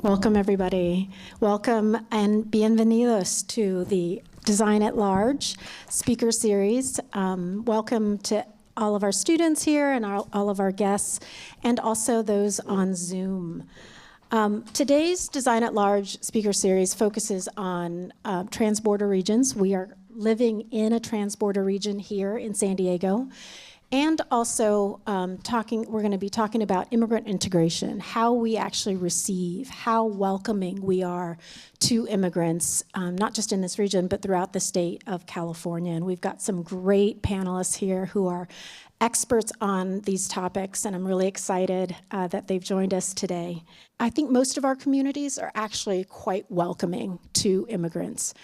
Welcome, everybody. Welcome and bienvenidos to the Design at Large speaker series. Welcome to all of our students here and all of our guests, and also those on Zoom. Today's Design at Large speaker series focuses on transborder regions. We are living in a transborder region here in San Diego. And also we're going to be talking about immigrant integration, how we actually receive, how welcoming we are to immigrants, not just in this region, but throughout the state of California. And we've got some great panelists here who are experts on these topics, and I'm really excited that they've joined us today. I think most of our communities are actually quite welcoming to immigrants.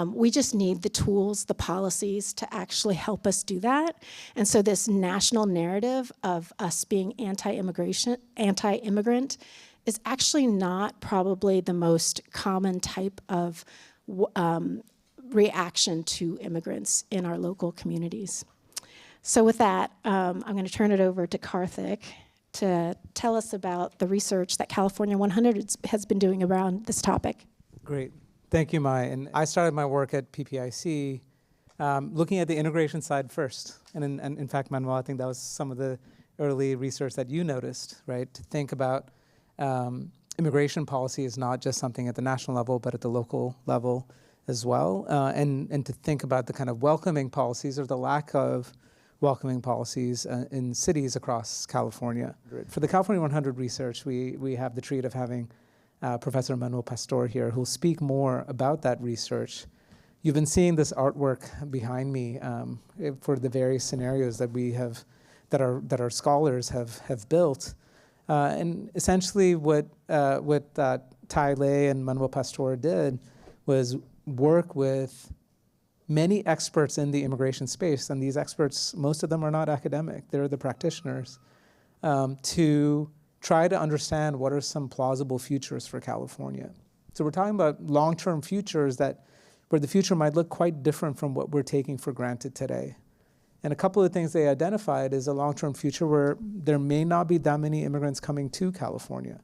We just need the tools, the policies to actually help us do that. And so this national narrative of us being anti-immigrant is actually not probably the most common type of reaction to immigrants in our local communities. So with that, I'm going to turn it over to Karthik to tell us about the research that California 100 has been doing around this topic. Great. Thank you, Mai. And I started my work at PPIC looking at the integration side first. And in fact, Manuel, I think that was some of the early research that you noticed, right? To think about immigration policy is not just something at the national level, but at the local level as well. And to think about the kind of welcoming policies or the lack of welcoming policies in cities across California. For the California 100 research, we have the treat of having Professor Manuel Pastor here, who'll speak more about that research. You've been seeing this artwork behind me for the various scenarios that we have, that our scholars have built. And essentially what Tai Lei and Manuel Pastor did was work with many experts in the immigration space, and these experts, most of them are not academic, they're the practitioners, to try to understand what are some plausible futures for California. So we're talking about long-term futures where the future might look quite different from what we're taking for granted today. And a couple of things they identified is a long-term future where there may not be that many immigrants coming to California,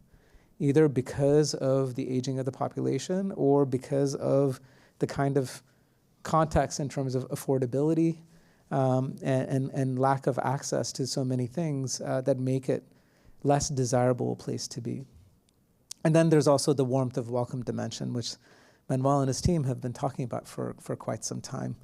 either because of the aging of the population or because of the kind of context in terms of affordability and lack of access to so many things that make it less desirable a place to be. And then there's also the warmth of welcome dimension, which Manuel and his team have been talking about for quite some time.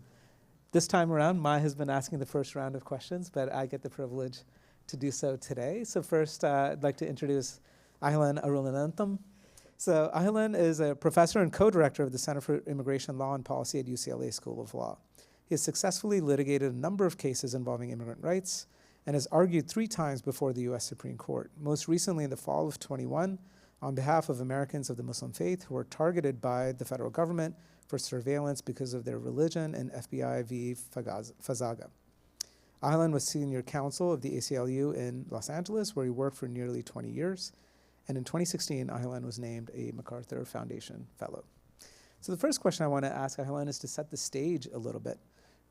This time around, Mai has been asking the first round of questions, but I get the privilege to do so today. So first, I'd like to introduce Ahilan Arulanantham. So Ahilan is a professor and co-director of the Center for Immigration Law and Policy at UCLA School of Law. He has successfully litigated a number of cases involving immigrant rights and has argued 3 times before the US Supreme Court, most recently in the fall of 21 on behalf of Americans of the Muslim faith who were targeted by the federal government for surveillance because of their religion in FBI v. Fazaga. Ahilan was senior counsel of the ACLU in Los Angeles, where he worked for nearly 20 years. And in 2016, Ahilan was named a MacArthur Foundation Fellow. So the first question I want to ask Ahilan is to set the stage a little bit,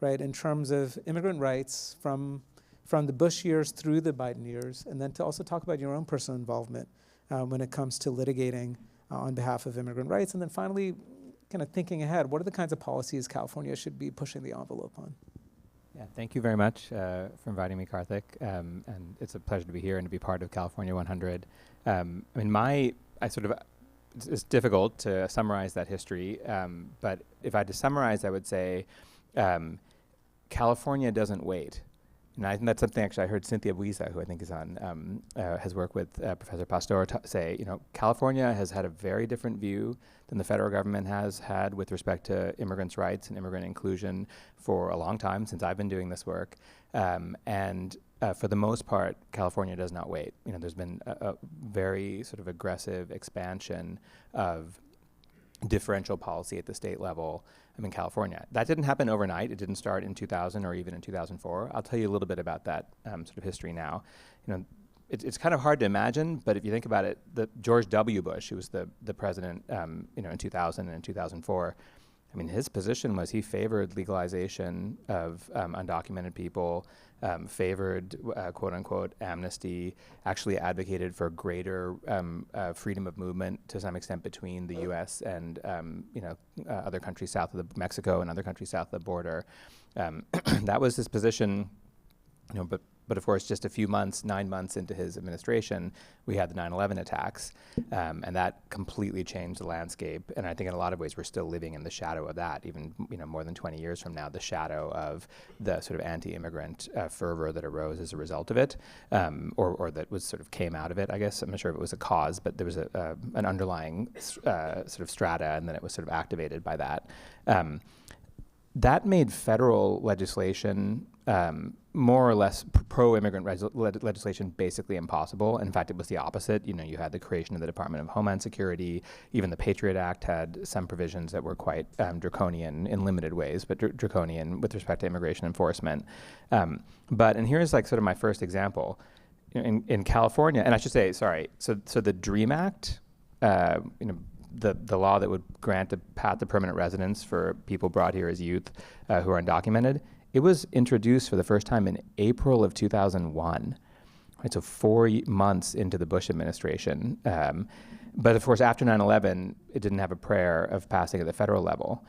right, in terms of immigrant rights from the Bush years through the Biden years, and then to also talk about your own personal involvement when it comes to litigating on behalf of immigrant rights. And then finally, kind of thinking ahead, what are the kinds of policies California should be pushing the envelope on? Yeah, thank you very much for inviting me, Karthik. And it's a pleasure to be here and to be part of California 100. I mean, it's difficult to summarize that history, but if I had to summarize, I would say California doesn't wait. And I think that's something actually I heard Cynthia Buiza, who I think is on, has worked with Professor Pastor, say, California has had a very different view than the federal government has had with respect to immigrants' rights and immigrant inclusion for a long time, since I've been doing this work. And for the most part, California does not wait. There's been a very sort of aggressive expansion of differential policy at the state level in California. That didn't happen overnight. It didn't start in 2000 or even in 2004. I'll tell you a little bit about that sort of history now. It's kind of hard to imagine, but if you think about it, George W. Bush, who was the president in 2000 and 2004, I mean, his position was he favored legalization of undocumented people, favored quote unquote amnesty, actually advocated for greater freedom of movement to some extent between the U.S. and other countries south of Mexico and other countries south of the border. That was his position, but of course, just a few months, 9 months into his administration, we had the 9/11 attacks, and that completely changed the landscape. And I think in a lot of ways, we're still living in the shadow of that, even more than 20 years from now, the shadow of the sort of anti-immigrant fervor that arose as a result of it, or that was sort of came out of it, I guess. I'm not sure if it was a cause, but there was an underlying sort of strata, and then it was sort of activated by that. That made federal legislation more or less pro-immigrant legislation basically impossible. In fact, it was the opposite. You had the creation of the Department of Homeland Security. Even the Patriot Act had some provisions that were quite draconian in limited ways, but draconian with respect to immigration enforcement. And here's like sort of my first example. In California, and I should say, sorry, so the DREAM Act, the law that would grant a path to permanent residence for people brought here as youth who are undocumented, it was introduced for the first time in April of 2001, right? So 4 months into the Bush administration. But of course, after 9/11, it didn't have a prayer of passing at the federal level.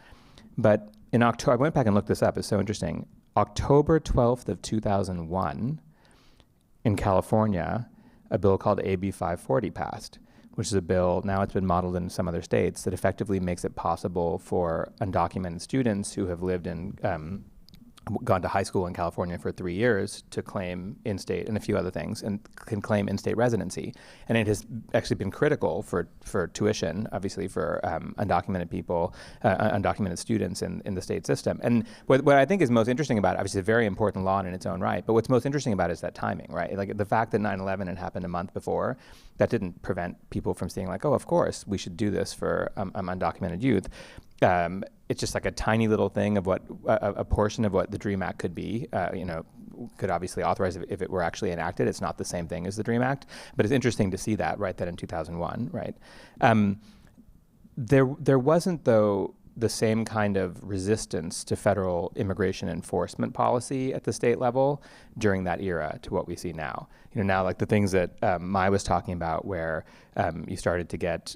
But in October, I went back and looked this up, it's so interesting. October 12th of 2001, in California, a bill called AB 540 passed, which is a bill, now it's been modeled in some other states, that effectively makes it possible for undocumented students who have lived in, gone to high school in California for 3 years to claim in-state and a few other things, and can claim in-state residency. And it has actually been critical for tuition, obviously for undocumented people, undocumented students in the state system. And what I think is most interesting about it, obviously it's a very important law in its own right, but what's most interesting about it is that timing, right? Like the fact that 9/11 had happened a month before, that didn't prevent people from saying like, oh, of course, we should do this for undocumented youth. It's just like a tiny little thing of what a portion of what the DREAM Act could be. Could obviously authorize if it were actually enacted. It's not the same thing as the DREAM Act, but it's interesting to see that, right? That in 2001, right? There wasn't though the same kind of resistance to federal immigration enforcement policy at the state level during that era to what we see now. Now like the things that Mai was talking about, where you started to get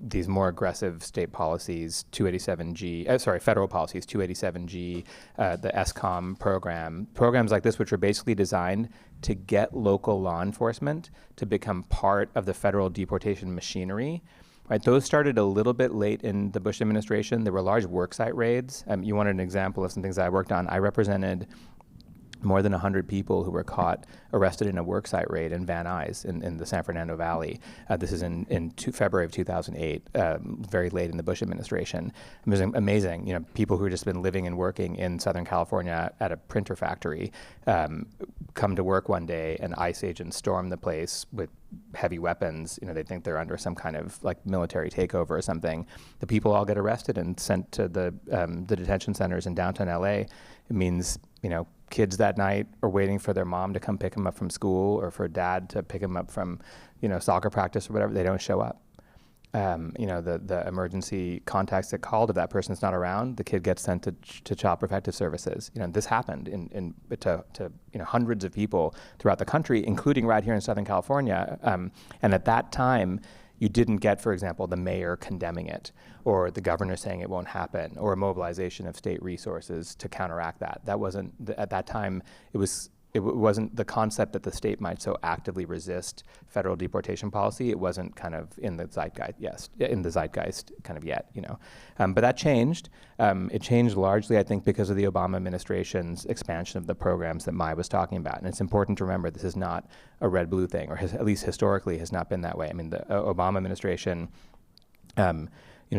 these more aggressive state policies, 287G, federal policies, 287G, the ESCOM programs like this, which are basically designed to get local law enforcement to become part of the federal deportation machinery. Right, those started a little bit late in the Bush administration. There were large worksite raids. You wanted an example of some things I worked on. I represented more than 100 people who were caught, arrested in a worksite raid in Van Nuys in the San Fernando Valley. This is in February of 2008, very late in the Bush administration. It was amazing. People who had just been living and working in Southern California at a printer factory come to work one day, and ICE agents storm the place with heavy weapons. They think they're under some kind of like military takeover or something. The people all get arrested and sent to the detention centers in downtown LA. It means, kids that night are waiting for their mom to come pick them up from school, or for dad to pick them up from, soccer practice or whatever. They don't show up. The emergency contacts that called, if that person's not around, the kid gets sent to Child Protective Services. This happened to hundreds of people throughout the country, including right here in Southern California. And at that time, you didn't get, for example, the mayor condemning it, or the governor saying it won't happen, or a mobilization of state resources to counteract that. That wasn't, at that time, it wasn't the concept that the state might so actively resist federal deportation policy. It wasn't kind of in the zeitgeist kind of yet, But that changed. It changed largely, I think, because of the Obama administration's expansion of the programs that Mai was talking about. And it's important to remember this is not a red-blue thing, or at least historically has not been that way. I mean, the Obama administration,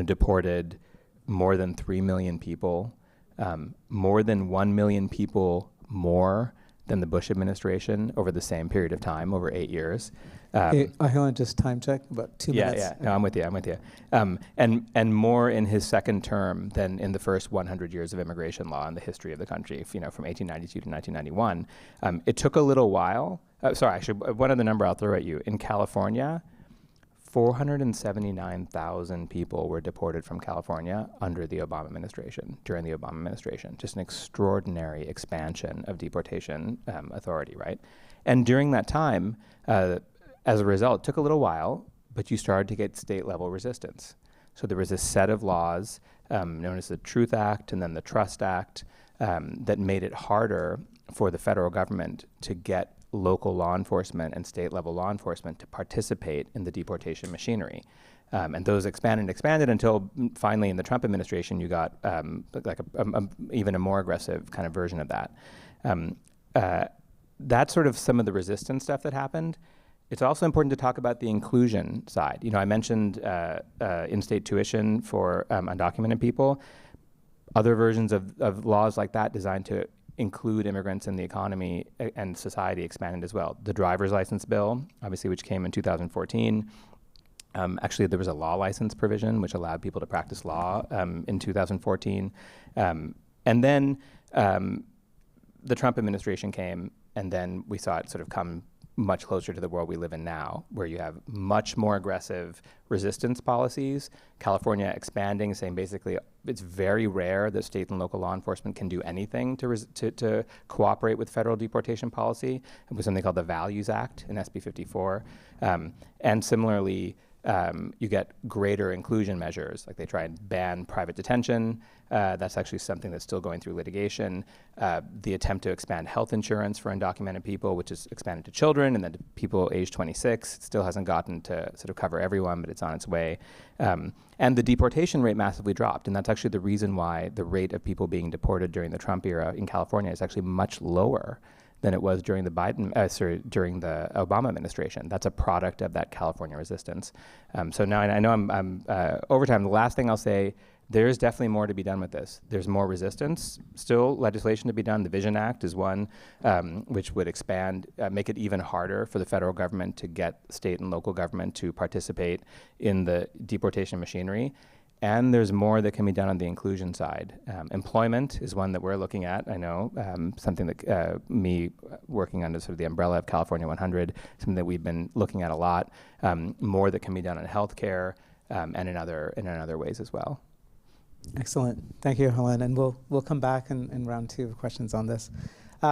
deported more than 3 million people, more than 1 million people more than the Bush administration over the same period of time, over 8 years. I want to just time check, about 2 minutes. Yeah. No, I'm with you. And more in his second term than in the first 100 years of immigration law in the history of the country, from 1892 to 1991. It took a little while. Actually, one other number I'll throw at you. In California, 479,000 people were deported from California under the Obama administration, during the Obama administration. Just an extraordinary expansion of deportation authority, right? And during that time, as a result, it took a little while, but you started to get state-level resistance. So there was a set of laws known as the Truth Act and then the Trust Act that made it harder for the federal government to get local law enforcement and state-level law enforcement to participate in the deportation machinery. And those expanded until finally in the Trump administration you got like even a more aggressive kind of version of that. That's sort of some of the resistance stuff that happened. It's also important to talk about the inclusion side. You know, I mentioned in-state tuition for undocumented people. Other versions of laws like that designed to include immigrants in the economy and society expanded as well. The driver's license bill, obviously, which came in 2014. Actually, there was a law license provision which allowed people to practice law in 2014. And then the Trump administration came, and then we saw it sort of come much closer to the world we live in now, where you have much more aggressive resistance policies. California expanding, saying basically it's very rare that state and local law enforcement can do anything to cooperate with federal deportation policy. It was something called the Values Act in SB 54. And similarly, you get greater inclusion measures, like they try and ban private detention. That's actually something that's still going through litigation. The attempt to expand health insurance for undocumented people, which is expanded to children and then to people age 26, it still hasn't gotten to sort of cover everyone, but it's on its way. And the deportation rate massively dropped, and that's actually the reason why the rate of people being deported during the Trump era in California is actually much lower than it was during the during the Obama administration. That's a product of that California resistance. So now I know I'm over time. The last thing I'll say, there's definitely more to be done with this. There's more resistance, still legislation to be done. The Vision Act is one which would expand, make it even harder for the federal government to get state and local government to participate in the deportation machinery. And there's more that can be done on the inclusion side. Employment is one that we're looking at, I know, something that me working under sort of the umbrella of California 100, something that we've been looking at a lot. More that can be done on healthcare and in other ways as well. Excellent. Thank you, Helen. And we'll come back in round two of questions on this.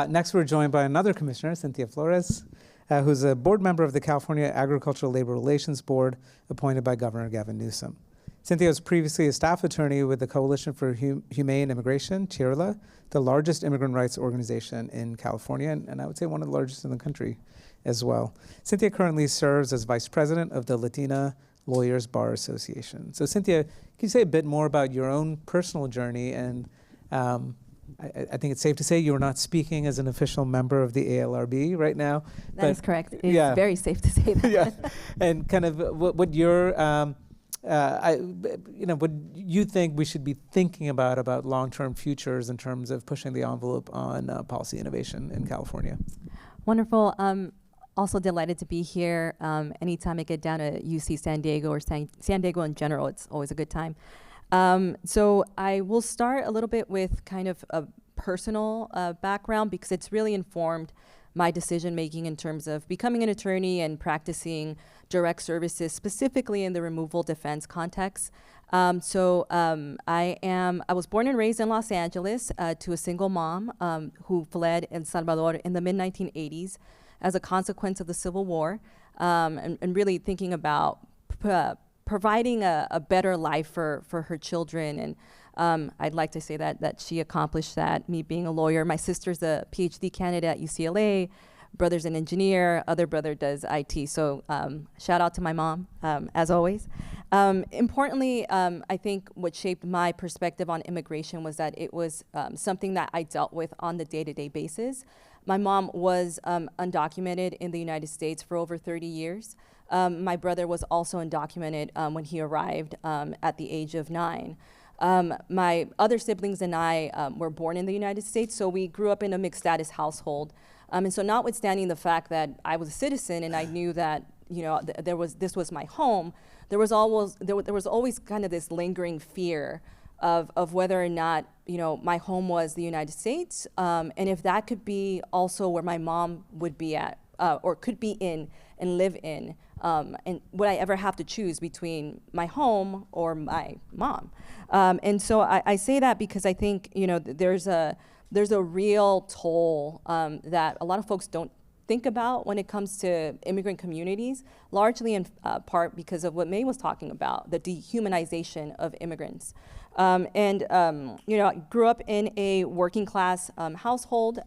Next, we're joined by another commissioner, Cynthia Flores, who's a board member of the California Agricultural Labor Relations Board appointed by Governor Gavin Newsom. Cynthia was previously a staff attorney with the Coalition for Humane Immigration, CHIRLA, the largest immigrant rights organization in California, and I would say one of the largest in the country as well. Cynthia currently serves as vice president of the Latina Lawyers Bar Association. So Cynthia, can you say a bit more about your own personal journey? And I think it's safe to say you are not speaking as an official member of the ALRB right now. That is correct. It's very safe to say that. Yeah, and kind of what your what you think we should be thinking about long-term futures in terms of pushing the envelope on policy innovation in California. Wonderful. Also delighted to be here. Anytime I get down to UC San Diego or San Diego in general, it's always a good time. So I will start a little bit with kind of a personal background because it's really informed my decision making in terms of becoming an attorney and practicing direct services, specifically in the removal defense context. I was born and raised in Los Angeles to a single mom who fled El Salvador in the mid-1980s as a consequence of the Civil War, and really thinking about providing a better life for her children. And I'd like to say that she accomplished that, me being a lawyer. My sister's a PhD candidate at UCLA, brother's an engineer, other brother does IT. So shout out to my mom, as always. Importantly, I think what shaped my perspective on immigration was that it was something that I dealt with on the day-to-day basis. My mom was undocumented in the United States for over 30 years. My brother was also undocumented when he arrived at the age of 9. My other siblings and I were born in the United States, so we grew up in a mixed status household. And so notwithstanding the fact that I was a citizen and I knew that this was my home, there was always kind of this lingering fear of whether or not my home was the United States, and if that could be also where my mom would be at or could be in and live in? And would I ever have to choose between my home or my mom? And so I say that because I think, you know, there's a real toll that a lot of folks don't think about when it comes to immigrant communities, largely in part because of what May was talking about, the dehumanization of immigrants. You know, I grew up in a working class household.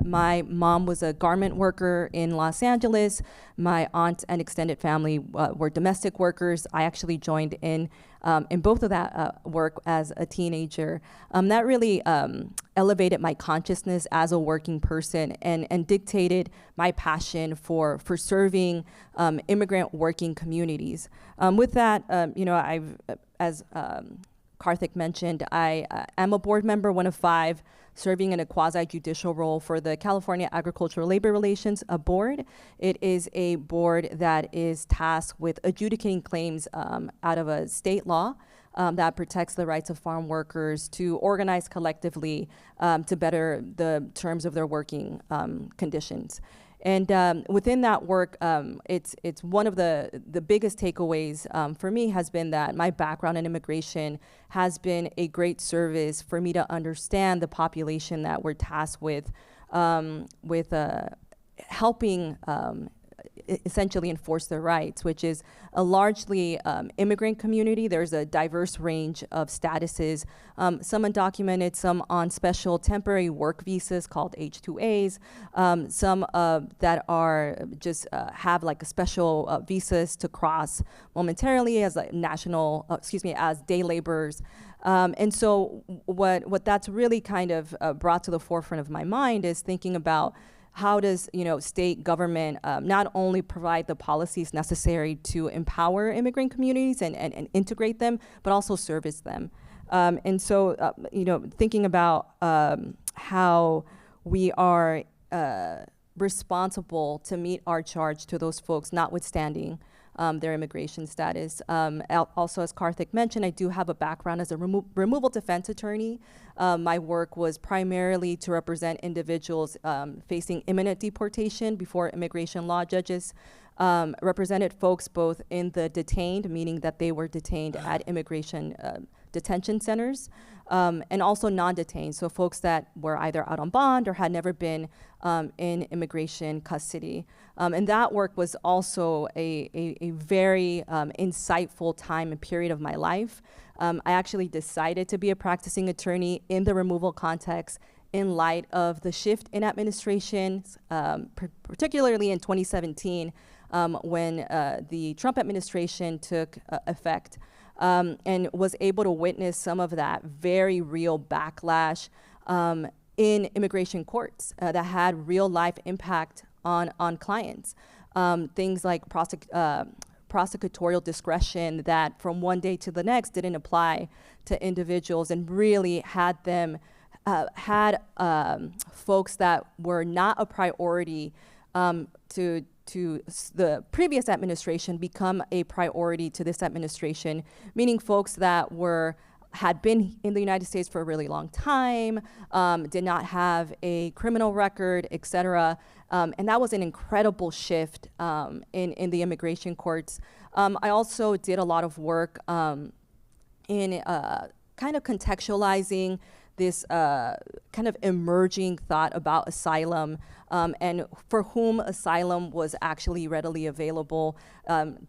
My mom was a garment worker in Los Angeles. My aunt and extended family were domestic workers. I actually joined in both of that work as a teenager. That really elevated my consciousness as a working person and dictated my passion for serving immigrant working communities. With that, you know, as Karthik mentioned, I am a board member, one of 5, serving in a quasi-judicial role for the California Agricultural Labor Relations Board. It is a board that is tasked with adjudicating claims out of a state law that protects the rights of farm workers to organize collectively to better the terms of their working conditions. And within that work, it's one of the biggest takeaways for me has been that my background in immigration has been a great service for me to understand the population that we're tasked with helping essentially enforce their rights, which is a largely immigrant community. There's a diverse range of statuses, some undocumented, some on special temporary work visas called H-2As, some that are just have like a special visas to cross momentarily as like as day laborers. And so what that's really kind of brought to the forefront of my mind is thinking about how does, you know, state government not only provide the policies necessary to empower immigrant communities and integrate them, but also service them. And so, you know, thinking about how we are responsible to meet our charge to those folks, notwithstanding their immigration status. Also, as Karthik mentioned, I do have a background as a removal defense attorney. My work was primarily to represent individuals facing imminent deportation before immigration law judges, represented folks both in the detained, meaning that they were detained at immigration detention centers, and also non-detained, so folks that were either out on bond or had never been in immigration custody. And that work was also a very insightful time and period of my life. I actually decided to be a practicing attorney in the removal context in light of the shift in administration, particularly in 2017, when the Trump administration took effect. And was able to witness some of that very real backlash in immigration courts that had real life impact on clients. Things like prosecutorial discretion that from one day to the next didn't apply to individuals and really had them, folks that were not a priority to the previous administration become a priority to this administration, meaning folks that had been in the United States for a really long time, did not have a criminal record, et cetera. And that was an incredible shift in the immigration courts. I also did a lot of work in kind of contextualizing this kind of emerging thought about asylum and for whom asylum was actually readily available.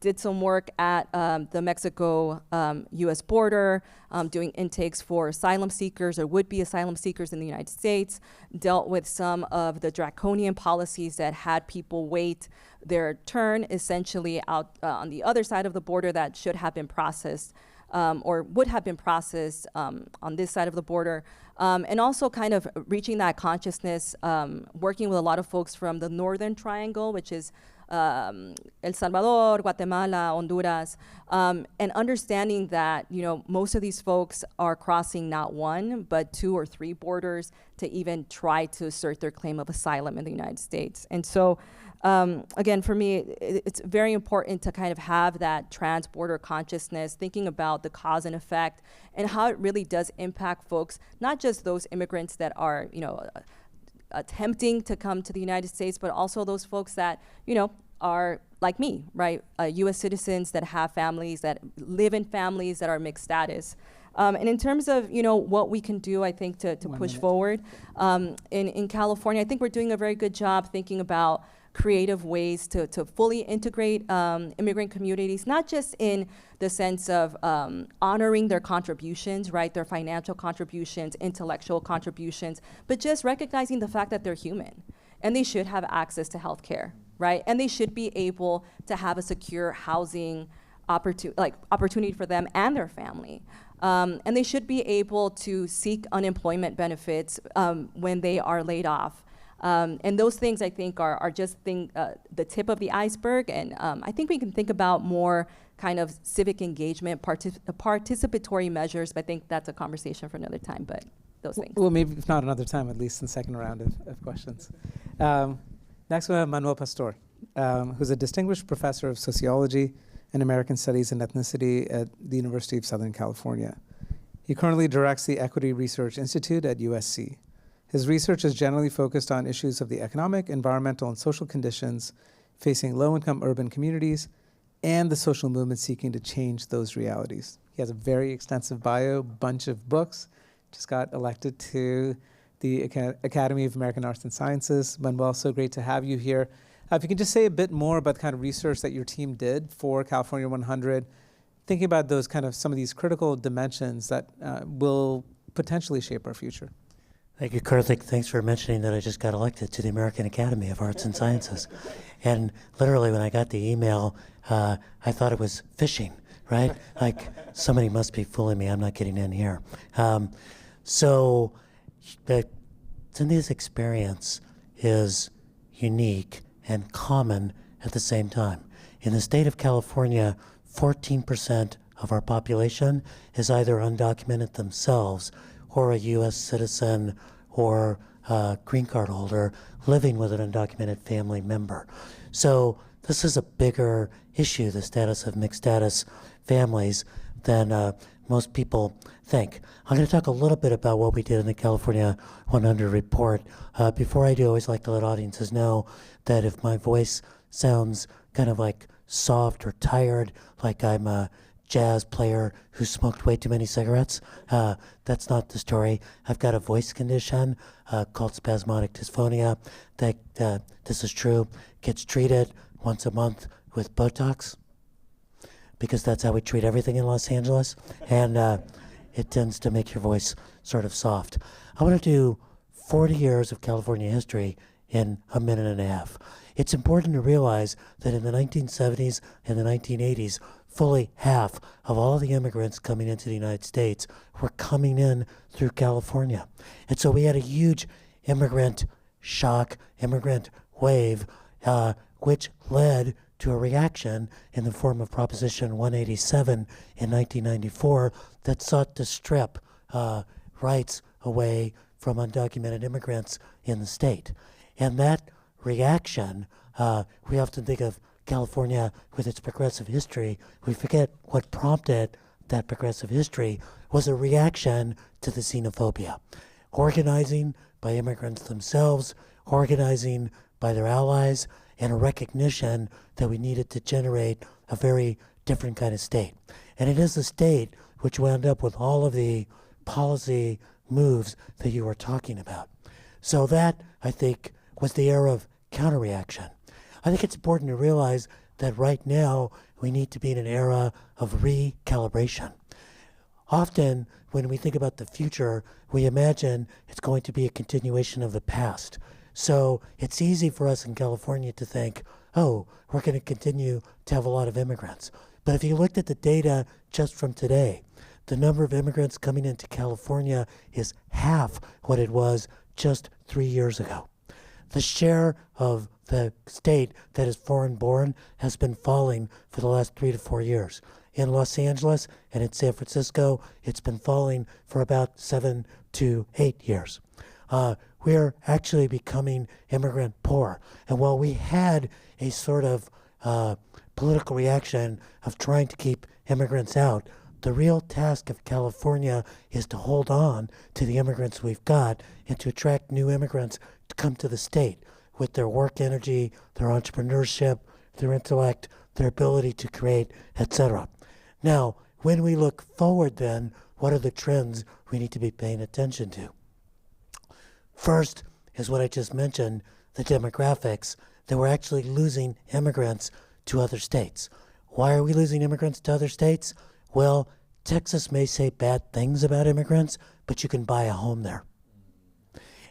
Did some work at the Mexico-US border, doing intakes for asylum seekers or would-be asylum seekers in the United States, dealt with some of the draconian policies that had people wait their turn essentially out on the other side of the border that should have been processed or would have been processed on this side of the border. And also kind of reaching that consciousness, working with a lot of folks from the Northern Triangle, which is El Salvador, Guatemala, Honduras, and understanding that, you know, most of these folks are crossing not one, but 2 or 3 borders to even try to assert their claim of asylum in the United States. And so, again, for me, it's very important to kind of have that transborder consciousness, thinking about the cause and effect and how it really does impact folks, not just those immigrants that are, you know, attempting to come to the United States, but also those folks that, are like me, right? U.S. citizens that have families, that live in families that are mixed status. And in terms of, what we can do, I think, to push forward, in California, I think we're doing a very good job thinking about creative ways to fully integrate immigrant communities, not just in the sense of honoring their contributions, right, their financial contributions, intellectual contributions, but just recognizing the fact that they're human and they should have access to health care, right? And they should be able to have a secure housing opportunity for them and their family. And they should be able to seek unemployment benefits when they are laid off. And those things, I think, are just the tip of the iceberg. And I think we can think about more kind of civic engagement, participatory measures. But I think that's a conversation for another time. But those things. Well, maybe if not another time, at least in the second round of questions. Next, we have Manuel Pastor, who's a distinguished professor of sociology and American Studies and Ethnicity at the University of Southern California. He currently directs the Equity Research Institute at USC. His research is generally focused on issues of the economic, environmental, and social conditions facing low-income urban communities and the social movement seeking to change those realities. He has a very extensive bio, bunch of books, just got elected to the Academy of American Arts and Sciences. Manuel, so great to have you here. If you can just say a bit more about the kind of research that your team did for California 100, thinking about those kind of some of these critical dimensions that will potentially shape our future. Thank you, Karthik. Thanks for mentioning that I just got elected to the American Academy of Arts and Sciences. And literally when I got the email, I thought it was phishing, right? Like somebody must be fooling me. I'm not getting in here. So Cynthia's experience is unique and common at the same time. In the state of California, 14% of our population is either undocumented themselves or a U.S. citizen or a green card holder living with an undocumented family member. So this is a bigger issue, the status of mixed status families, than most people think. I'm going to talk a little bit about what we did in the California 100 report. Before I do, I always like to let audiences know that if my voice sounds kind of like soft or tired, like I'm a jazz player who smoked way too many cigarettes, that's not the story. I've got a voice condition called spasmodic dysphonia that, this is true, gets treated once a month with Botox, because that's how we treat everything in Los Angeles, and it tends to make your voice sort of soft. I want to do 40 years of California history in a minute and a half. It's important to realize that in the 1970s and the 1980s, fully half of all the immigrants coming into the United States were coming in through California. And so we had a huge immigrant shock, immigrant wave, which led to a reaction in the form of Proposition 187 in 1994 that sought to strip rights away from undocumented immigrants in the state. And that reaction, we often think of California with its progressive history. We forget what prompted that progressive history was a reaction to the xenophobia. Organizing by immigrants themselves, organizing by their allies, and a recognition that we needed to generate a very different kind of state. And it is the state which wound up with all of the policy moves that you were talking about. So that, I think, was the era of counterreaction. I think it's important to realize that right now we need to be in an era of recalibration. Often, when we think about the future, we imagine it's going to be a continuation of the past. So it's easy for us in California to think, oh, we're going to continue to have a lot of immigrants. But if you looked at the data just from today, the number of immigrants coming into California is half what it was just 3 years ago. The share of the state that is foreign-born has been falling for the last 3 to 4 years. In Los Angeles and in San Francisco, it's been falling for about 7 to 8 years. We're actually becoming immigrant poor. And while we had a sort of political reaction of trying to keep immigrants out, The real task of California is to hold on to the immigrants we've got and to attract new immigrants to come to the state with their work energy, their entrepreneurship, their intellect, their ability to create, etc. Now, when we look forward then, what are the trends we need to be paying attention to? First is what I just mentioned, the demographics, that we're actually losing immigrants to other states. Why are we losing immigrants to other states? Well, Texas may say bad things about immigrants, but you can buy a home there.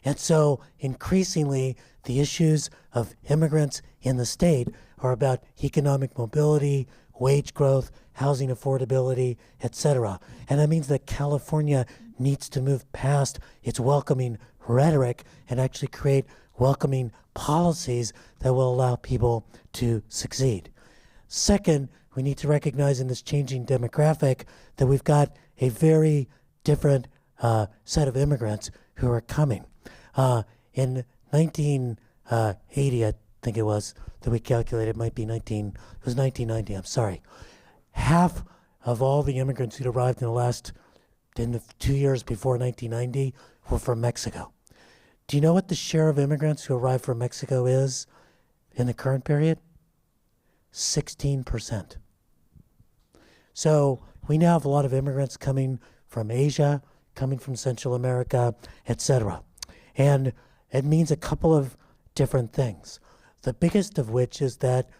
And so increasingly, the issues of immigrants in the state are about economic mobility, wage growth, housing affordability, etc. And that means that California needs to move past its welcoming rhetoric and actually create welcoming policies that will allow people to succeed. Second, we need to recognize in this changing demographic that we've got a very different set of immigrants who are coming. In 1980, I think it was, that we calculated, it was 1990, I'm sorry. Half of all the immigrants who'd arrived in the 2 years before 1990 were from Mexico. Do you know what the share of immigrants who arrived from Mexico is in the current period? 16%. So we now have a lot of immigrants coming from Asia, coming from Central America, etc. And it means a couple of different things. The biggest of which is that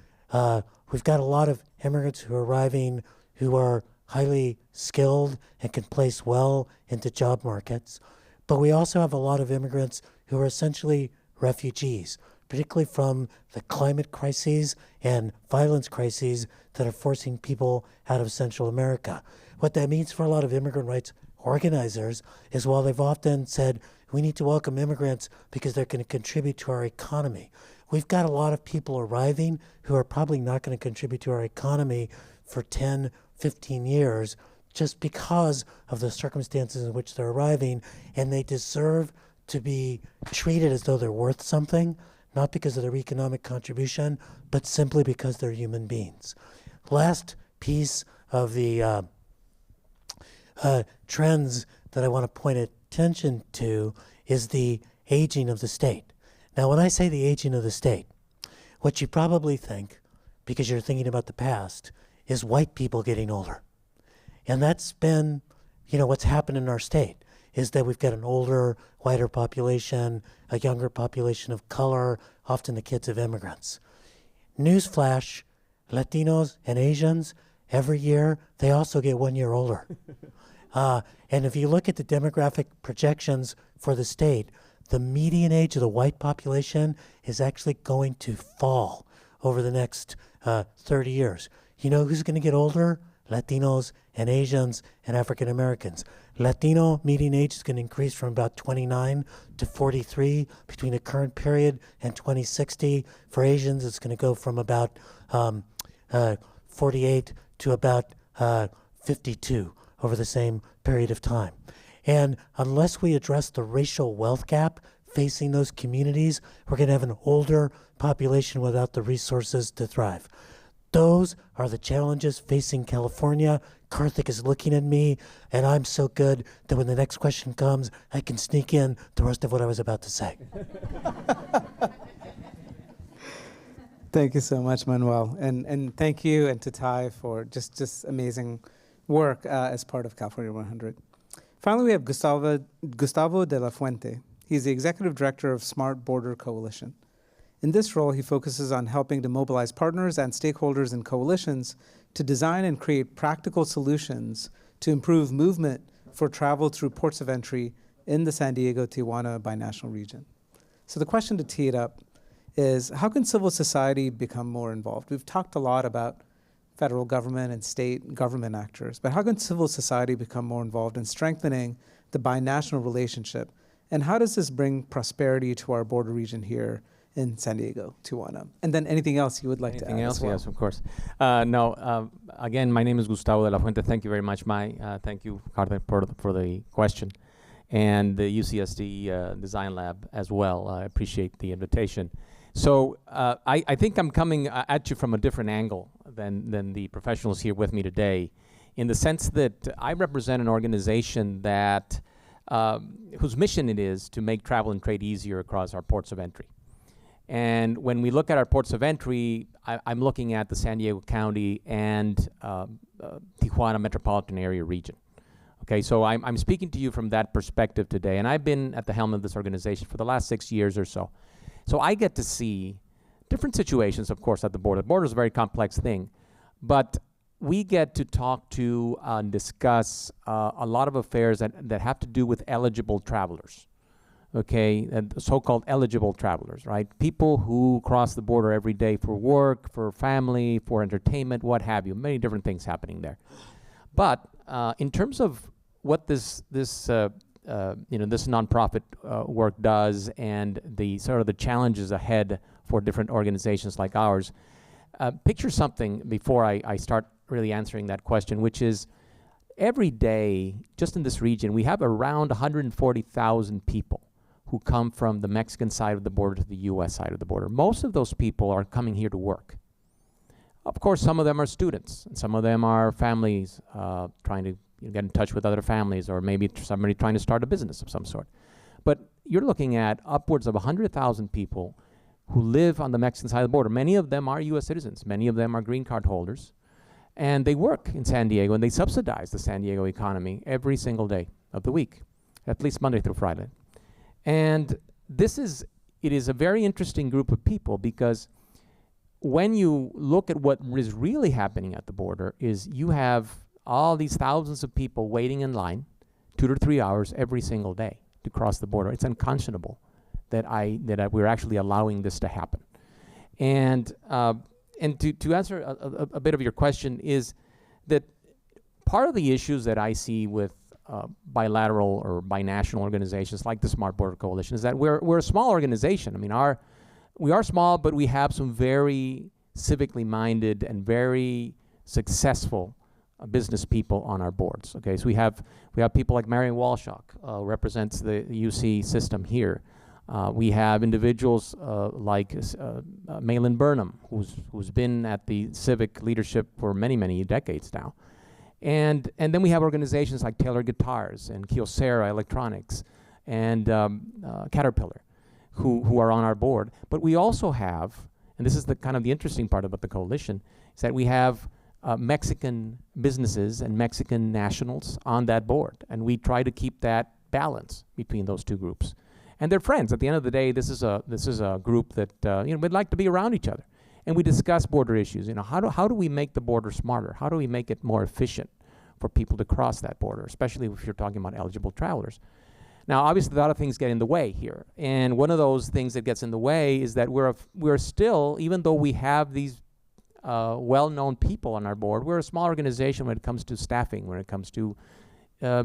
we've got a lot of immigrants who are arriving who are highly skilled and can place well into job markets. But we also have a lot of immigrants who are essentially refugees, particularly from the climate crises and violence crises that are forcing people out of Central America. What that means for a lot of immigrant rights organizers is, while they've often said, we need to welcome immigrants because they're going to contribute to our economy, we've got a lot of people arriving who are probably not going to contribute to our economy for 10, 15 years just because of the circumstances in which they're arriving, and they deserve to be treated as though they're worth something, not because of their economic contribution, but simply because they're human beings. Last piece of the trends that I want to point attention to is the aging of the state. Now, when I say the aging of the state, what you probably think, because you're thinking about the past, is white people getting older. And that's been, what's happened in our state, is that we've got an older, whiter population, a younger population of color, often the kids of immigrants. Newsflash, Latinos and Asians, every year, they also get 1 year older. And if you look at the demographic projections for the state, the median age of the white population is actually going to fall over the next 30 years. You know who's going to get older? Latinos and Asians and African Americans. Latino median age is going to increase from about 29 to 43 between the current period and 2060. For Asians, it's going to go from about 48 to about 52 over the same period of time. And unless we address the racial wealth gap facing those communities, we're going to have an older population without the resources to thrive. Those are the challenges facing California. Karthik is looking at me, and I'm so good that when the next question comes, I can sneak in the rest of what I was about to say. Thank you so much, Manuel. And thank you and to Ty for just amazing work as part of California 100. Finally, we have Gustavo de la Fuente. He's the Executive Director of Smart Border Coalition. In this role, he focuses on helping to mobilize partners and stakeholders in coalitions to design and create practical solutions to improve movement for travel through ports of entry in the San Diego-Tijuana binational region. So the question to tee it up is, how can civil society become more involved? We've talked a lot about federal government and state government actors, but how can civil society become more involved in strengthening the binational relationship? And how does this bring prosperity to our border region here in San Diego, Tijuana? And then anything else you would like to add? Anything else? As well? Yes, of course. Again, my name is Gustavo de la Fuente. Thank you very much, Mai. Thank you, Carter, for the question. And the UCSD Design Lab as well. I appreciate the invitation. So I think I'm coming at you from a different angle than the professionals here with me today, in the sense that I represent an organization that whose mission it is to make travel and trade easier across our ports of entry. And when we look at our ports of entry, I'm looking at the San Diego County and Tijuana metropolitan area region. Okay, so I'm speaking to you from that perspective today, and I've been at the helm of this organization for the last 6 years or so. So I get to see different situations, of course, at the border. The border is a very complex thing, but we get to talk to and discuss a lot of affairs that have to do with eligible travelers. Okay, and so-called eligible travelers, right? People who cross the border every day for work, for family, for entertainment, what have you. Many different things happening there. But in terms of what this nonprofit work does, and the sort of the challenges ahead for different organizations like ours, picture something before I start really answering that question, which is every day, just in this region, we have around 140,000 people who come from the Mexican side of the border to the U.S. side of the border. Most of those people are coming here to work. Of course, some of them are students, and some of them are families trying to get in touch with other families, or maybe somebody trying to start a business of some sort. But you're looking at upwards of 100,000 people who live on the Mexican side of the border. Many of them are U.S. citizens. Many of them are green card holders. And they work in San Diego, and they subsidize the San Diego economy every single day of the week, at least Monday through Friday. And it is a very interesting group of people, because when you look at what is really happening at the border is you have all these thousands of people waiting in line 2 to 3 hours every single day to cross the border. It's unconscionable that we're actually allowing this to happen. And to answer a bit of your question is that part of the issues that I see with bilateral or binational organizations like the Smart Border Coalition is that we're a small organization. I mean, we are small, but we have some very civically minded and very successful business people on our boards. Okay, so we have people like Marion Walshock, represents the UC system here. We have individuals like Malin Burnham, who's been at the civic leadership for many decades now. And then we have organizations like Taylor Guitars and Kyocera Electronics and Caterpillar, who are on our board. But we also have, and this is the kind of the interesting part about the coalition, is that we have Mexican businesses and Mexican nationals on that board, and we try to keep that balance between those two groups. And they're friends. At the end of the day, this is a group that we'd like to be around each other, and we discuss border issues. How do we make the border smarter? How do we make it more efficient for people to cross that border, especially if you're talking about eligible travelers? Now, obviously, a lot of things get in the way here, and one of those things that gets in the way is that we're still, even though we have these well-known people on our board, we're a small organization when it comes to staffing, when it comes to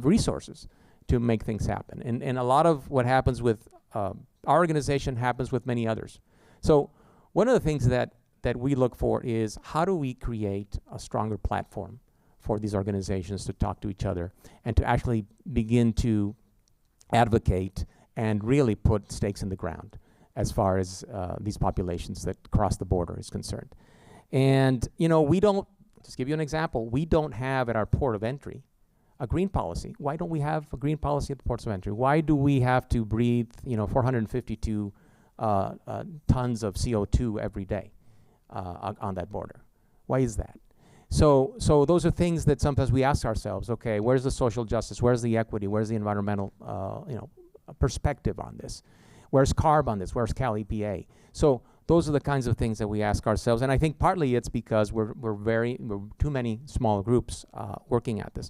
resources to make things happen. And a lot of what happens with our organization happens with many others. So one of the things that we look for is how do we create a stronger platform for these organizations to talk to each other and to actually begin to advocate and really put stakes in the ground as far as these populations that cross the border is concerned. And we don't, just give you an example, we don't have at our port of entry a green policy. Why don't we have a green policy at the ports of entry? Why do we have to breathe 452 tons of CO2 every day on that border? Why is that? So those are things that sometimes we ask ourselves, okay, where's the social justice? Where's the equity? Where's the environmental perspective on this? Where's CARB on this? Where's Cal EPA? So those are the kinds of things that we ask ourselves, and I think partly it's because we're too many small groups working at this.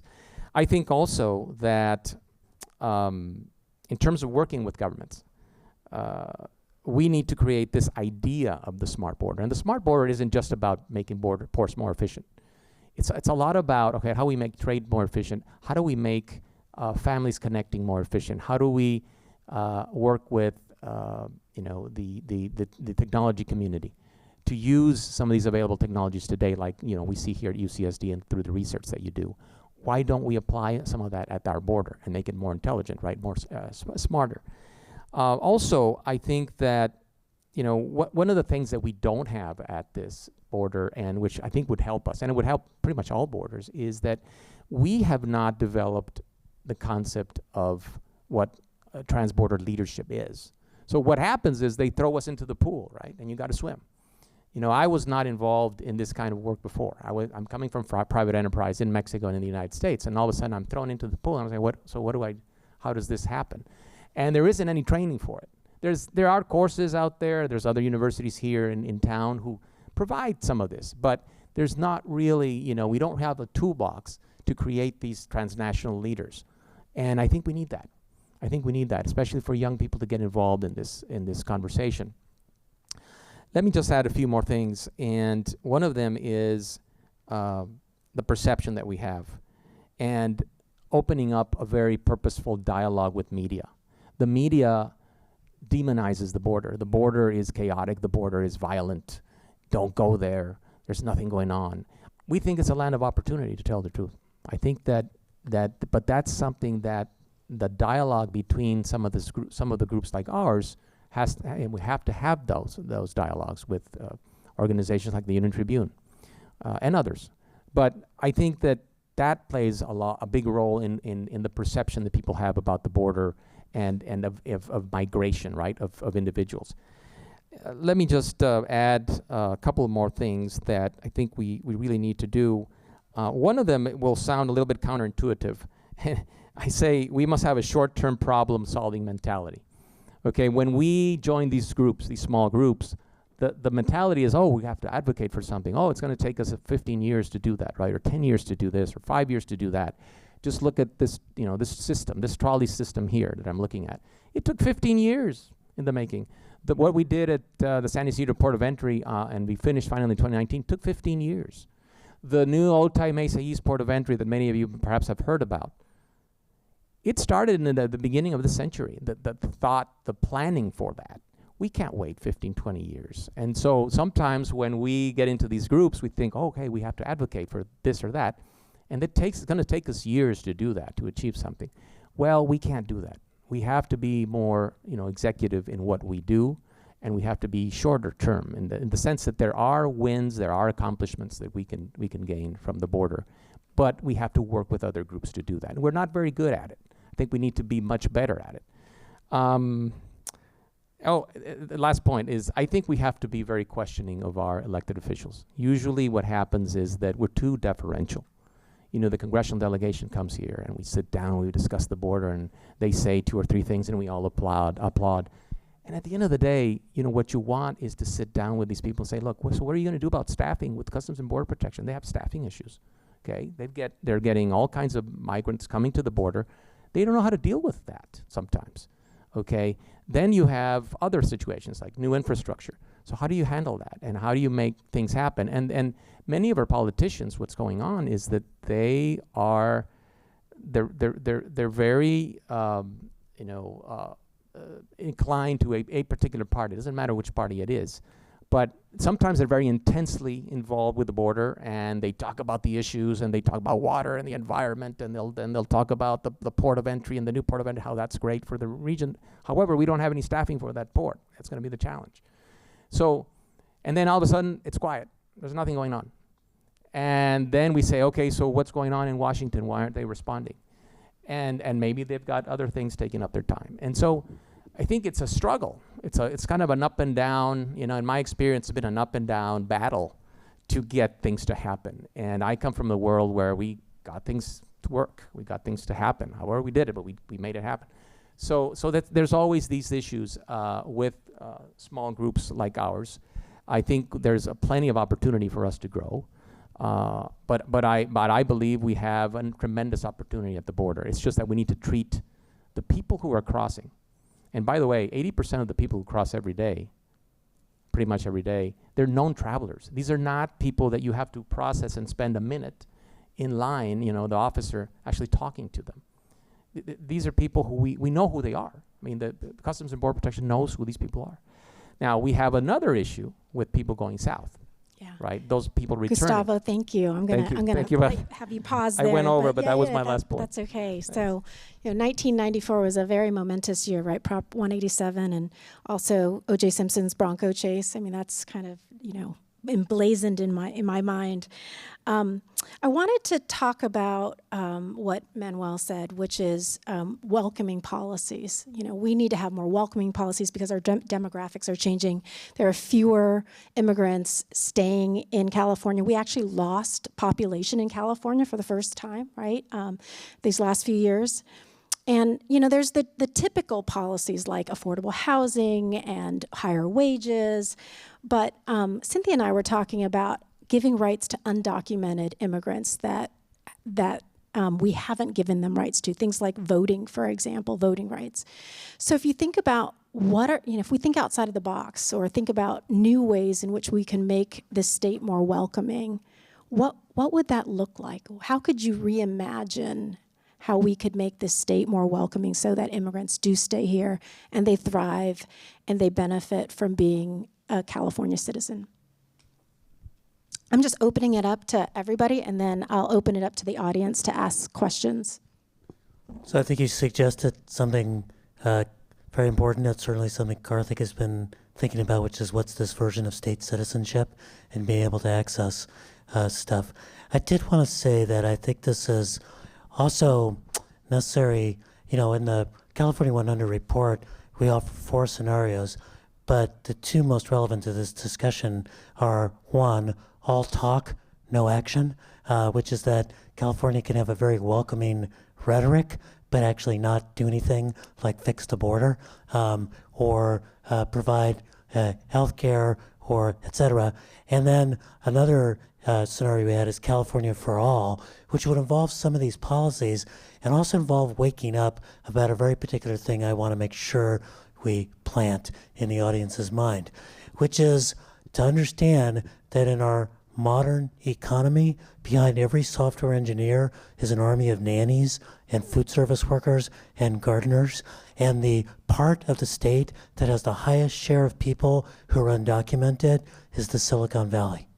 I think also that in terms of working with governments, we need to create this idea of the smart border, and the smart border isn't just about making ports more efficient. It's a lot about, okay, how we make trade more efficient, how do we make families connecting more efficient, how do we work with the technology community to use some of these available technologies today, like we see here at UCSD and through the research that you do. Why don't we apply some of that at our border and make it more intelligent, right? More smarter. Also, I think that one of the things that we don't have at this border, and which I think would help us, and it would help pretty much all borders, is that we have not developed the concept of what transborder leadership is. So what happens is they throw us into the pool, right? And you got to swim. I was not involved in this kind of work before. I'm coming from private enterprise in Mexico and in the United States, and all of a sudden I'm thrown into the pool, and I'm saying, how does this happen? And there isn't any training for it. There are courses out there. There's other universities here in town who provide some of this, but there's not really, we don't have a toolbox to create these transnational leaders. And I think we need that. I think we need that, especially for young people to get involved in this conversation. Let me just add a few more things, and one of them is the perception that we have, and opening up a very purposeful dialogue with media. The media demonizes the border. The border is chaotic. The border is violent. Don't go there. There's nothing going on. We think it's a land of opportunity, to tell the truth. I think but that's something that the dialogue between some of the groups like ours and we have to have those dialogues with organizations like the Union Tribune and others. But I think that plays a big role in the perception that people have about the border and of migration, right, of individuals. Let me just add a couple more things that I think we really need to do. One of them will sound a little bit counterintuitive. I say we must have a short-term problem-solving mentality. Okay, when we join these groups, these small groups, the mentality is, we have to advocate for something. It's going to take us 15 years to do that, right? Or 10 years to do this, or 5 years to do that. Just look at this, this system, this trolley system here that I'm looking at. It took 15 years in the making. What we did at the San Isidro Port of Entry, and we finished finally in 2019, took 15 years. The new Otay Mesa East Port of Entry that many of you perhaps have heard about, it started in the beginning of the century, the planning for that. We can't wait 15, 20 years. And so sometimes when we get into these groups, we think, okay, we have to advocate for this or that. And it's going to take us years to do that, to achieve something. Well, we can't do that. We have to be more, executive in what we do, and we have to be shorter term in the sense that there are wins, there are accomplishments that we can gain from the border, but we have to work with other groups to do that. And we're not very good at it. I think we need to be much better at it. The last point is I think we have to be very questioning of our elected officials. Usually what happens is that we're too deferential. The congressional delegation comes here and we sit down, we discuss the border, and they say 2 or 3 things and we all applaud. And at the end of the day, what you want is to sit down with these people and say, look, so what are you going to do about staffing with Customs and Border Protection? They have staffing issues. Okay, they're getting all kinds of migrants coming to the border. They don't know how to deal with that sometimes. Okay, then you have other situations like new infrastructure. So how do you handle that, and how do you make things happen? And many of our politicians, what's going on is that they're very inclined to a particular party. It doesn't matter which party it is, but sometimes they're very intensely involved with the border, and they talk about the issues, and they talk about water and the environment, and they'll talk about the port of entry and the new port of entry, how that's great for the region. However, we don't have any staffing for that port. That's going to be the challenge. So, and then all of a sudden, it's quiet. There's nothing going on. And then we say, okay, so what's going on in Washington? Why aren't they responding? And maybe they've got other things taking up their time. And so I think it's a struggle. It's kind of an up and down, in my experience, it's been an up and down battle to get things to happen. And I come from the world where we got things to work. We got things to happen. However we did it, but we made it happen. So that there's always these issues with small groups like ours. I think there's plenty of opportunity for us to grow. But I believe we have a tremendous opportunity at the border. It's just that we need to treat the people who are crossing. And by the way, 80% of the people who cross every day, pretty much every day, they're known travelers. These are not people that you have to process and spend a minute in line, the officer actually talking to them. These are people who we know who they are. I mean, the Customs and Border Protection knows who these people are. Now, we have another issue with people going south. Yeah. right? Those people returning. Gustavo, thank you. I'm gonna Thank you, Beth. have you pause I there. went over, but that was my last point. That's okay. So, 1994 was a very momentous year, right? Prop 187, and also O.J. Simpson's Bronco chase. I mean, that's kind of emblazoned in my mind. I wanted to talk about what Manuel said, which is welcoming policies. We need to have more welcoming policies because our demographics are changing. There are fewer immigrants staying in California. We actually lost population in California for the first time, right? These last few years. And, there's the typical policies like affordable housing and higher wages. But Cynthia and I were talking about giving rights to undocumented immigrants that we haven't given them rights to, things like voting, for example, voting rights. So if you think about if we think outside of the box or think about new ways in which we can make this state more welcoming, what would that look like? How could you reimagine how we could make this state more welcoming so that immigrants do stay here and they thrive and they benefit from being a California citizen? I'm just opening it up to everybody, and then I'll open it up to the audience to ask questions. So I think you suggested something very important. That's certainly something Karthik has been thinking about, which is what's this version of state citizenship and being able to access stuff. I did want to say that I think this is also necessary. In the California 100 report, we offer 4 scenarios, but the 2 most relevant to this discussion are, 1, all talk, no action, which is that California can have a very welcoming rhetoric, but actually not do anything like fix the border or provide health care or et cetera. And then another scenario we had is California for all, which would involve some of these policies and also involve waking up about a very particular thing I want to make sure we plant in the audience's mind, which is to understand that in our modern economy, behind every software engineer is an army of nannies and food service workers and gardeners, and the part of the state that has the highest share of people who are undocumented is the Silicon Valley.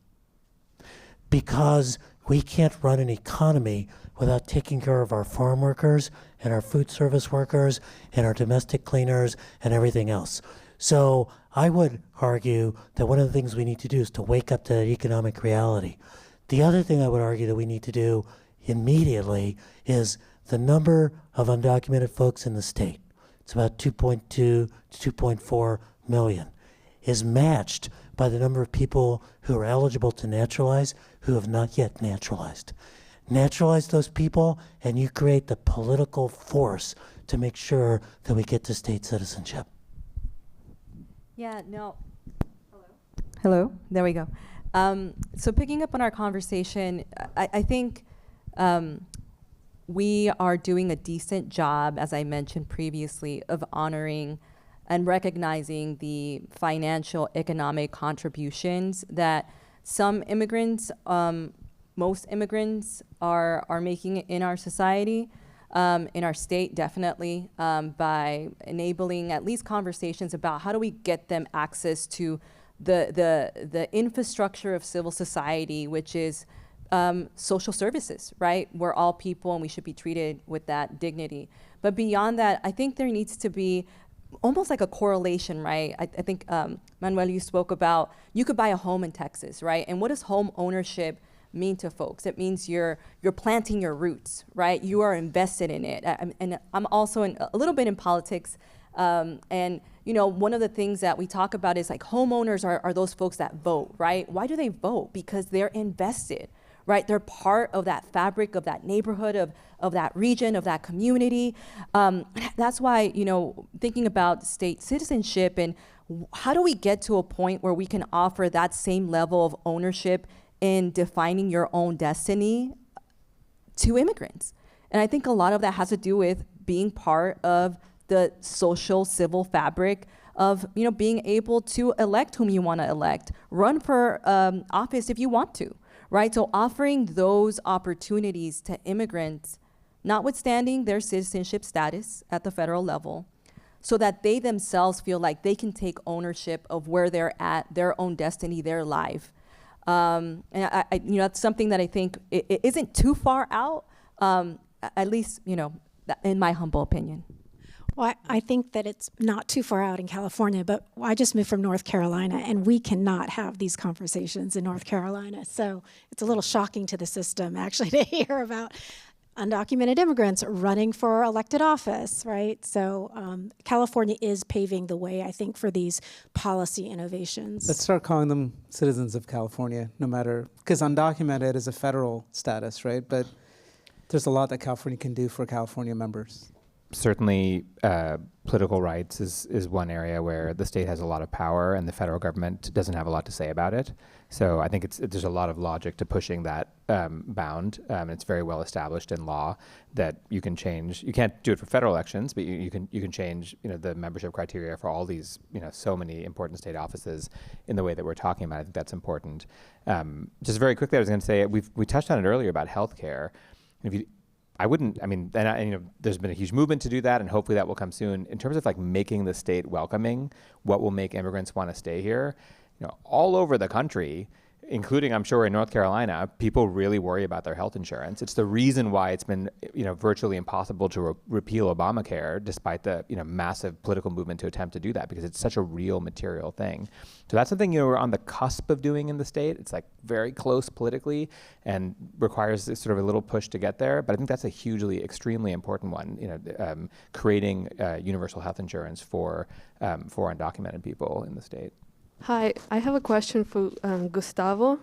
Because we can't run an economy without taking care of our farm workers and our food service workers and our domestic cleaners and everything else. So I would argue that one of the things we need to do is to wake up to that economic reality. The other thing I would argue that we need to do immediately is the number of undocumented folks in the state, it's about 2.2 to 2.4 million, is matched by the number of people who are eligible to naturalize who have not yet naturalized. Naturalize those people and you create the political force to make sure that we get to state citizenship. Yeah, no. Hello, there we go. So picking up on our conversation, I think we are doing a decent job, as I mentioned previously, of honoring and recognizing the financial economic contributions that some immigrants, most immigrants are making in our society. In our state, definitely, by enabling at least conversations about how do we get them access to the infrastructure of civil society, which is social services, right? We're all people and we should be treated with that dignity. But beyond that, I think there needs to be almost like a correlation, right? I think, Manuel, you spoke about, you could buy a home in Texas, right? And what does home ownership mean to folks? It means you're planting your roots, right? You are invested in it. And I'm also a little bit in politics. And one of the things that we talk about is like homeowners are those folks that vote, right? Why do they vote? Because they're invested, right? They're part of that fabric of that neighborhood, of that region, of that community. That's why, thinking about state citizenship and how do we get to a point where we can offer that same level of ownership in defining your own destiny to immigrants. And I think a lot of that has to do with being part of the social civil fabric of being able to elect whom you want to elect, run for office if you want to, right? So offering those opportunities to immigrants, notwithstanding their citizenship status at the federal level, so that they themselves feel like they can take ownership of where they're at, their own destiny, their life. And that's something that I think it isn't too far out, at least, in my humble opinion. Well, I think that it's not too far out in California, but I just moved from North Carolina, and we cannot have these conversations in North Carolina. So it's a little shocking to the system, actually, to hear about undocumented immigrants running for elected office, right? So California is paving the way, I think, for these policy innovations. Let's start calling them citizens of California, no matter, because undocumented is a federal status, right? But there's a lot that California can do for California members. Certainly, political rights is one area where the state has a lot of power and the federal government doesn't have a lot to say about it. So I think there's a lot of logic to pushing that bound. It's very well established in law that you can change. You can't do it for federal elections, but you can change the membership criteria for all these so many important state offices in the way that we're talking about. I think that's important. Just very quickly, I was going to say we touched on it earlier about healthcare. There's been a huge movement to do that, and hopefully that will come soon. In terms of like making the state welcoming, what will make immigrants want to stay here? All over the country, including I'm sure in North Carolina, people really worry about their health insurance. It's the reason why it's been virtually impossible to repeal Obamacare, despite the massive political movement to attempt to do that, because it's such a real material thing. So that's something we're on the cusp of doing in the state. It's like very close politically and requires sort of a little push to get there. But I think that's a extremely important one. Creating universal health insurance for undocumented people in the state. Hi, I have a question for Gustavo.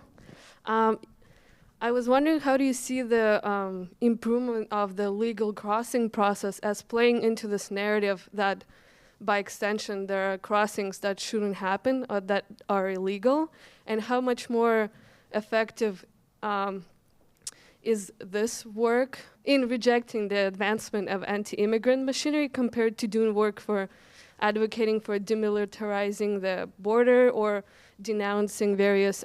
I was wondering, how do you see the improvement of the legal crossing process as playing into this narrative that, by extension, there are crossings that shouldn't happen or that are illegal? And how much more effective is this work in rejecting the advancement of anti-immigrant machinery compared to doing work for advocating for demilitarizing the border or denouncing various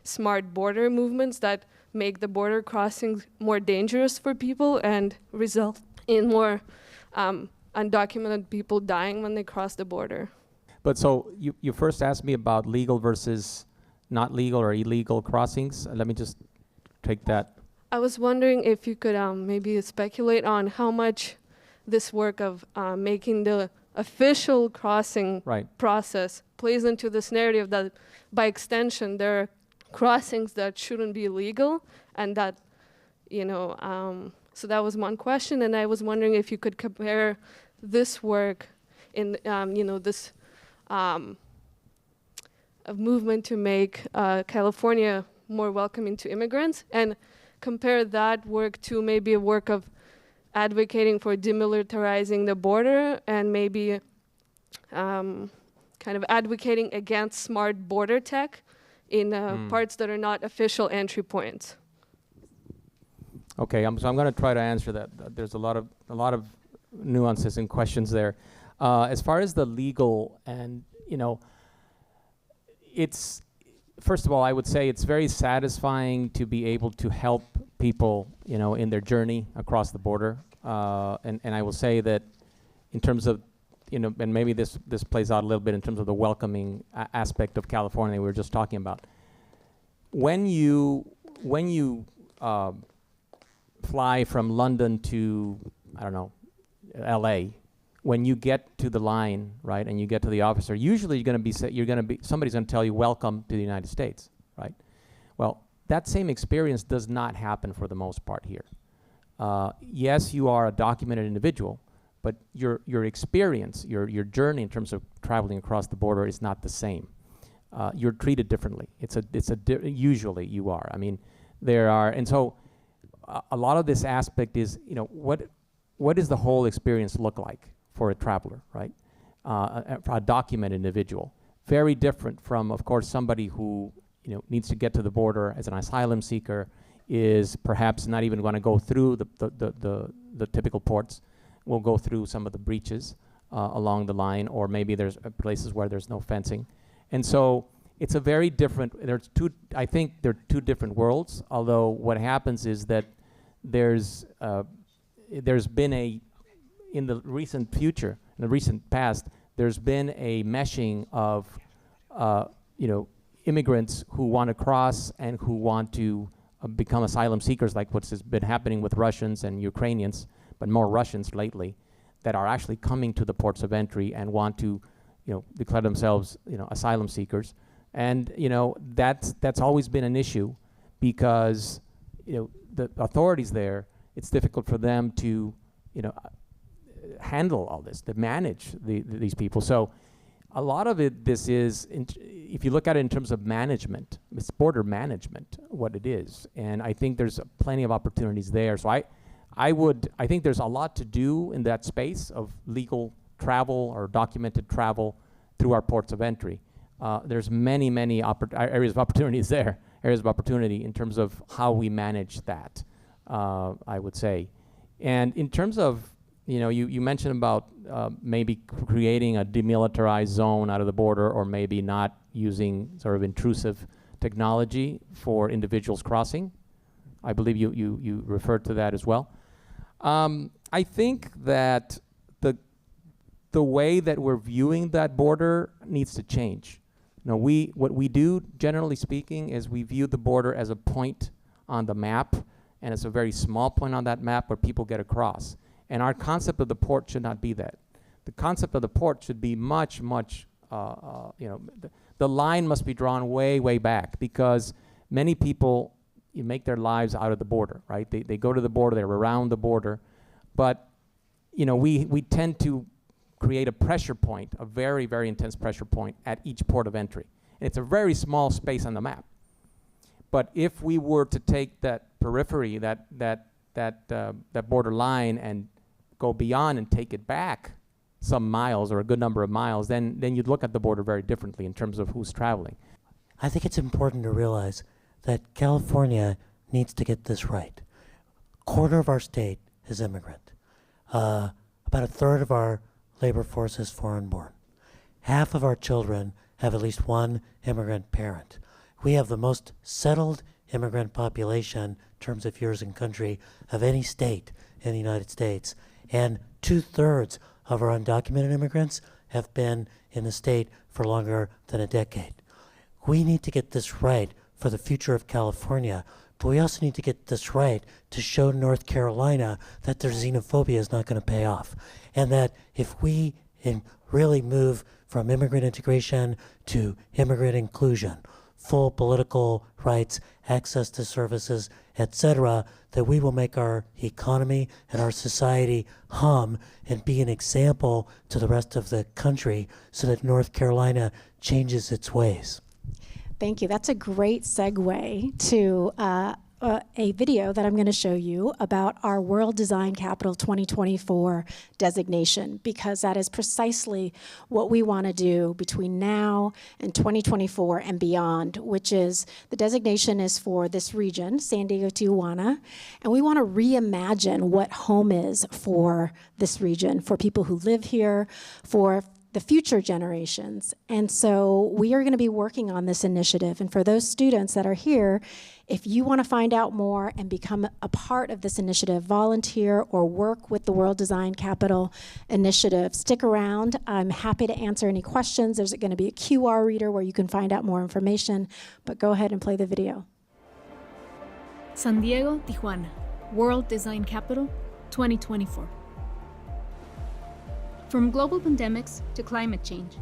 smart border movements that make the border crossings more dangerous for people and result in more undocumented people dying when they cross the border? But so you first asked me about legal versus not legal or illegal crossings. Let me just take that. I was wondering if you could maybe speculate on how much this work of making the official crossing process plays into this narrative that, by extension, there are crossings that shouldn't be legal, and that, so that was one question. And I was wondering if you could compare this work in, this a movement to make California more welcoming to immigrants, and compare that work to maybe a work of advocating for demilitarizing the border and maybe kind of advocating against smart border tech in parts that are not official entry points. Okay, so I'm going to try to answer that. There's a lot of nuances and questions there. As far as the legal, and it's, first of all, I would say it's very satisfying to be able to help people, in their journey across the border. And I will say that in terms of, and maybe this plays out a little bit in terms of the welcoming aspect of California we were just talking about. When you fly from London to, I don't know, LA, when you get to the line, right, and you get to the officer, usually somebody's going to tell you, welcome to the United States, right? Well, that same experience does not happen for the most part here. Yes, you are a documented individual, but your experience, your journey in terms of traveling across the border is not the same. You're treated differently. Usually you are. I mean, there are, and so a lot of this aspect is, what does the whole experience look like for a traveler, right? For a documented individual. Very different from, of course, somebody who needs to get to the border as an asylum seeker, is perhaps not even going to go through the typical ports, will go through some of the breaches along the line, or maybe there's places where there's no fencing. And so it's a very different, I think there are two different worlds, although what happens is that there's been in the recent future, in the recent past, there's been a meshing of, immigrants who want to cross and who want to become asylum seekers, like what's been happening with Russians and Ukrainians, but more Russians lately, that are actually coming to the ports of entry and want to, declare themselves, asylum seekers. And, that's always been an issue because, the authorities there, it's difficult for them to, handle all this, to manage these people. So a lot of it, this is, if you look at it in terms of management, it's border management, what it is. And I think there's plenty of opportunities there. So I think there's a lot to do in that space of legal travel or documented travel through our ports of entry. There's many areas of opportunities there, areas of opportunity in terms of how we manage that, I would say. And in terms of, you mentioned about maybe creating a demilitarized zone out of the border, or maybe not using sort of intrusive technology for individuals crossing. I believe you referred to that as well. I think that the way that we're viewing that border needs to change. What we do, generally speaking, is we view the border as a point on the map, and it's a very small point on that map where people get across. And our concept of the port should not be that. The concept of the port should be much, the line must be drawn way, way back, because many people make their lives out of the border, right? They go to the border, they're around the border, but we tend to create a pressure point, a very, very intense pressure point at each port of entry. And it's a very small space on the map. But if we were to take that periphery, that border line, and go beyond and take it back some miles or a good number of miles, then you'd look at the border very differently in terms of who's traveling. I think it's important to realize that California needs to get this right. A quarter of our state is immigrant. About a third of our labor force is foreign-born. Half of our children have at least one immigrant parent. We have the most settled immigrant population in terms of years in country of any state in the United States. And 2/3 of our undocumented immigrants have been in the state for longer than a decade. We need to get this right for the future of California, but we also need to get this right to show North Carolina that their xenophobia is not going to pay off. And that if we really move from immigrant integration to immigrant inclusion, full political rights, access to services, etc., that we will make our economy and our society hum and be an example to the rest of the country so that North Carolina changes its ways. Thank you. That's a great segue to a video that I'm going to show you about our World Design Capital 2024 designation, because that is precisely what we want to do between now and 2024 and beyond, which is the designation is for this region, San Diego, Tijuana, and we want to reimagine what home is for this region, for people who live here, for the future generations. And so we are going to be working on this initiative. And for those students that are here, if you want to find out more and become a part of this initiative, volunteer or work with the World Design Capital Initiative, stick around. I'm happy to answer any questions. There's going to be a QR reader where you can find out more information, but go ahead and play the video. San Diego, Tijuana, World Design Capital 2024. From global pandemics to climate change,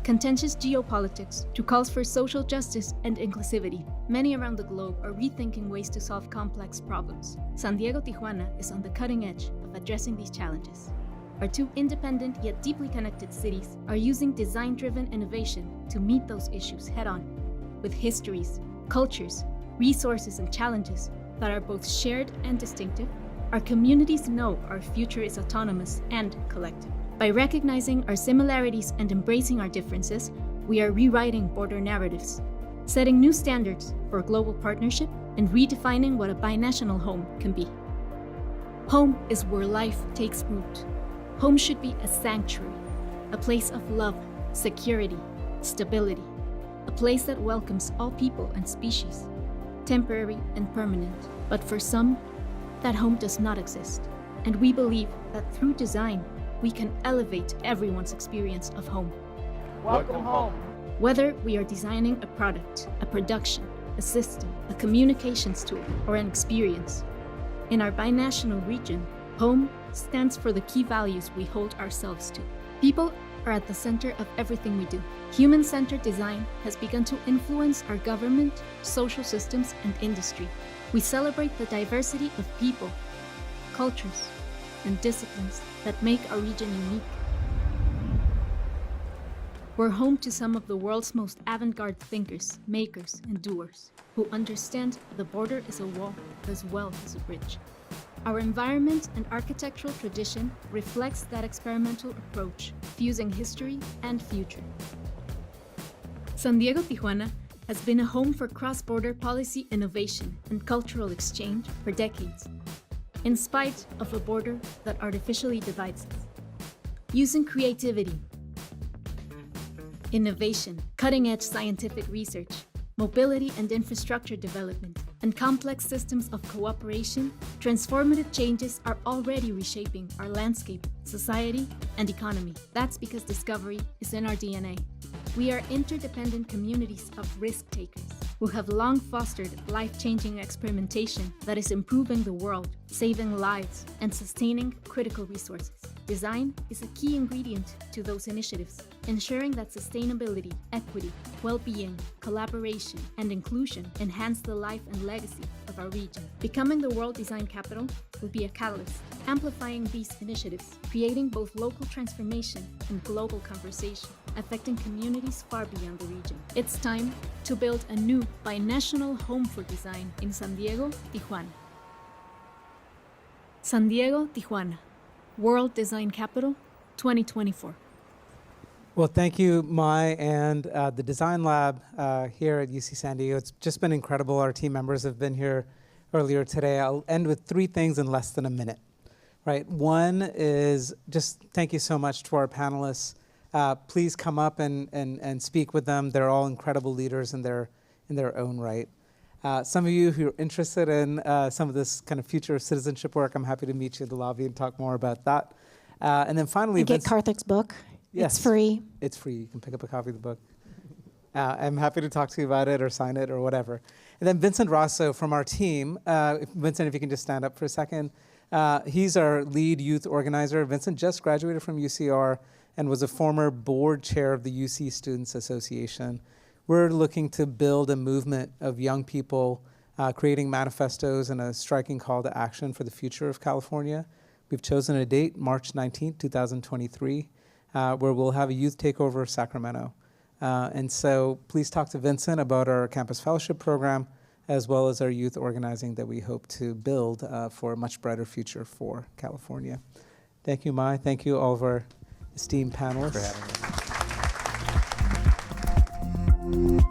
contentious geopolitics to calls for social justice and inclusivity, many around the globe are rethinking ways to solve complex problems. San Diego, Tijuana is on the cutting edge of addressing these challenges. Our two independent yet deeply connected cities are using design-driven innovation to meet those issues head-on, with histories, cultures, resources, and challenges that are both shared and distinctive. Our communities know our future is autonomous and collective. By recognizing our similarities and embracing our differences, we are rewriting border narratives, setting new standards for global partnership, and redefining what a binational home can be. Home is where life takes root. Home should be a sanctuary, a place of love, security, stability, a place that welcomes all people and species, temporary and permanent. But for some, that home does not exist. And we believe that through design, we can elevate everyone's experience of home. Welcome home. Whether we are designing a product, a production, a system, a communications tool, or an experience, in our binational region, home stands for the key values we hold ourselves to. People are at the center of everything we do. Human-centered design has begun to influence our government, social systems, and industry. We celebrate the diversity of people, cultures, and disciplines that make our region unique. We're home to some of the world's most avant-garde thinkers, makers, and doers, who understand the border is a wall as well as a bridge. Our environment and architectural tradition reflects that experimental approach, fusing history and future. San Diego Tijuana has been a home for cross-border policy innovation and cultural exchange for decades, in spite of a border that artificially divides us. Using creativity, innovation, cutting-edge scientific research, mobility and infrastructure development, and complex systems of cooperation, transformative changes are already reshaping our landscape, society, and economy. That's because discovery is in our DNA. We are interdependent communities of risk-takers who have long fostered life-changing experimentation that is improving the world, saving lives, and sustaining critical resources. Design is a key ingredient to those initiatives, ensuring that sustainability, equity, well-being, collaboration, and inclusion enhance the life and legacy of our region. Becoming the World Design Capital will be a catalyst, amplifying these initiatives, creating both local transformation and global conversation, affecting communities far beyond the region. It's time to build a new binational home for design in San Diego, Tijuana. San Diego, Tijuana, World Design Capital 2024. Well, thank you, Mai, and the Design Lab here at UC San Diego. It's just been incredible. Our team members have been here earlier today. I'll end with 3 things in less than a minute, right? One is just thank you so much to our panelists. Please come up and speak with them. They're all incredible leaders in their own right. Some of you who are interested in some of this kind of future citizenship work, I'm happy to meet you in the lobby and talk more about that. And then finally, And get Karthik's book. Yes. It's free. It's free. You can pick up a copy of the book. I'm happy to talk to you about it or sign it or whatever. And then Vincent Rosso from our team. Vincent, if you can just stand up for a second. He's our lead youth organizer. Vincent just graduated from UCR and was a former board chair of the UC Students Association. We're looking to build a movement of young people creating manifestos and a striking call to action for the future of California. We've chosen a date, March 19th, 2023, where we'll have a youth takeover of Sacramento. And so please talk to Vincent about our campus fellowship program, as well as our youth organizing that we hope to build for a much brighter future for California. Thank you, Mai. Thank you, all of our esteemed panelists. Thanks for having me.